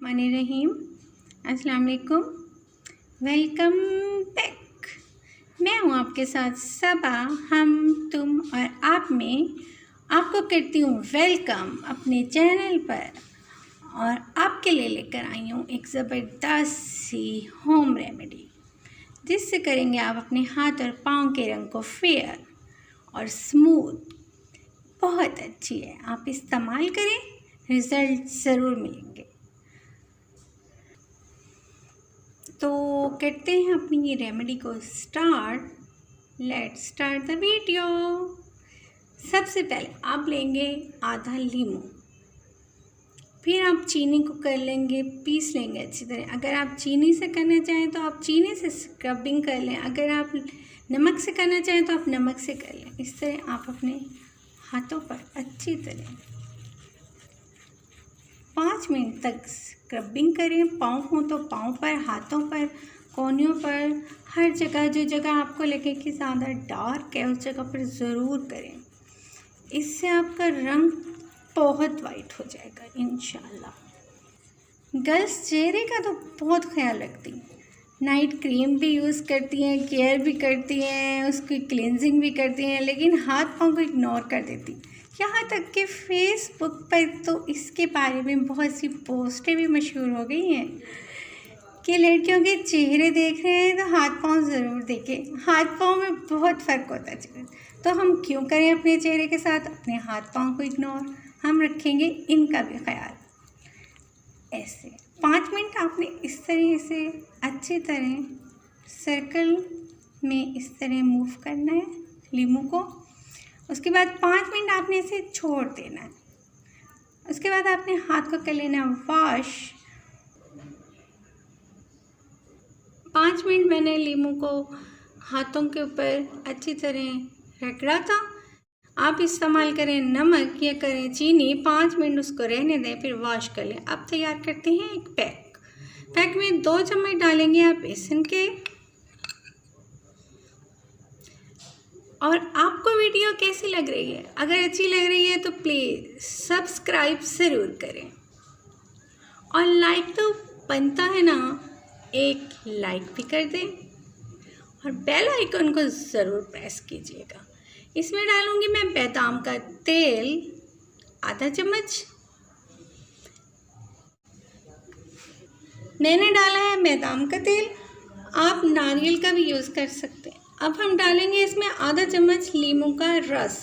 रहीम। अस्सलाम वालेकुम, welcome back. मैं हूँ आपके साथ सबा। हम, तुम और आप में आपको करती हूँ वेलकम अपने चैनल पर, और आपके लिए लेकर आई हूँ एक ज़बरदस्त सी होम रेमेडी, जिससे करेंगे आप अपने हाथ और पाँव के रंग को फेयर और स्मूथ। बहुत अच्छी है, आप इस्तेमाल करें, रिज़ल्ट ज़रूर मिलेंगे। तो करते हैं अपनी ये रेमेडी को start. Let's start the video. सबसे पहले आप लेंगे आधा लीमू, फिर आप चीनी को कर लेंगे, पीस लेंगे अच्छी तरह। अगर आप चीनी से करना चाहें तो आप चीनी से स्क्रबिंग कर लें, अगर आप नमक से करना चाहें तो आप नमक से कर लें। इस तरह आप अपने हाथों पर अच्छी तरह 5 मिनट तक स्क्रबिंग करें। पाँव हो तो पाँव पर, हाथों पर, कोहनियों पर, हर जगह जो जगह आपको लगे कि ज़्यादा डार्क है उस जगह पर ज़रूर करें। इससे आपका रंग बहुत वाइट हो जाएगा इंशाल्लाह। गर्ल्स चेहरे का तो बहुत ख्याल रखती हैं, नाइट क्रीम भी यूज़ करती हैं, केयर भी करती हैं, उसकी क्लिनजिंग भी करती हैं, लेकिन हाथ पाँव को इग्नोर कर देती। यहाँ तक कि फेसबुक पर तो इसके बारे में बहुत सी पोस्टें भी मशहूर हो गई हैं कि लड़कियों के चेहरे देख रहे हैं तो हाथ पाँव ज़रूर देखें। हाथ पाँव में बहुत फ़र्क होता है, तो हम क्यों करें अपने चेहरे के साथ अपने हाथ पाँव को इग्नोर। हम रखेंगे इनका भी ख्याल। ऐसे 5 मिनट आपने इस तरह से अच्छी तरह सर्कल में इस तरह मूव करना है लीमू को। उसके बाद 5 मिनट आपने इसे छोड़ देना है। उसके बाद आपने हाथ को कर लेना वॉश। 5 मिनट मैंने लीमू को हाथों के ऊपर अच्छी तरह रगड़ा था। आप इस्तेमाल करें नमक या करें चीनी, 5 मिनट उसको रहने दें, फिर वॉश कर लें। अब तैयार करते हैं एक पैक में 2 चम्मच डालेंगे आप बेसन के। और आपको वीडियो कैसी लग रही है? अगर अच्छी लग रही है तो प्लीज़ सब्सक्राइब ज़रूर करें, और लाइक तो बनता है ना, एक लाइक भी कर दें और बेल आइकन को ज़रूर प्रेस कीजिएगा। इसमें डालूंगी मैं बादाम का तेल आधा चम्मच। मैंने डाला है बादाम का तेल, आप नारियल का भी यूज़ कर सकते हैं। अब हम डालेंगे इसमें आधा चम्मच लीमू का रस।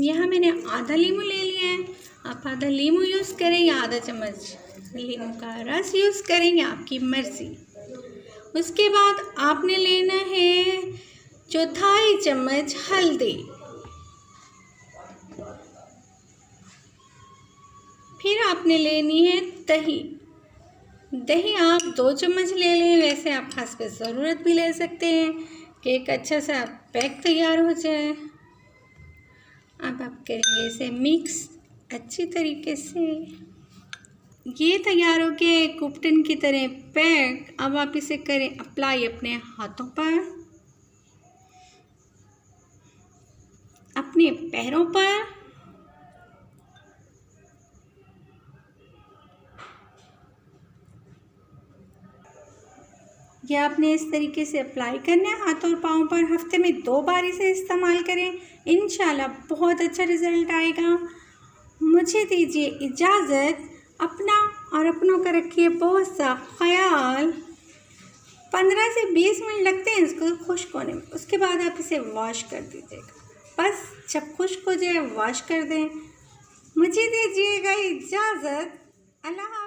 यहाँ मैंने आधा लीमू ले लिया है, आप आधा लीमू यूज़ करें या आधा चम्मच लीमू का रस यूज़ करेंगे, आपकी मर्ज़ी। उसके बाद आपने लेना है 1/4 चम्मच हल्दी, फिर आपने लेनी है दही आप 2 चम्मच ले लें। वैसे आप हस्ब ज़रूरत भी ले सकते हैं कि एक अच्छा सा पैक तैयार हो जाए। अब आप करेंगे इसे मिक्स अच्छी तरीके से। ये तैयार हो गया एक कुप्टन की तरह पैक। अब आप इसे करें अप्लाई अपने हाथों पर, अपने पैरों पर, यह आपने इस तरीके से अप्लाई करना है हाथ और पाँव पर। हफ्ते में 2 बार इसे इस्तेमाल करें, इंशाल्लाह बहुत अच्छा रिज़ल्ट आएगा। मुझे दीजिए इजाज़त। अपना और अपनों का रखिए बहुत सा ख्याल। 15 से 20 मिनट लगते हैं इसको खुश्क होने में। उसके बाद आप इसे वॉश कर दीजिएगा। बस जब खुश्क हो जाए वॉश कर दें। मुझे दीजिएगा इजाज़त। अल्लाह।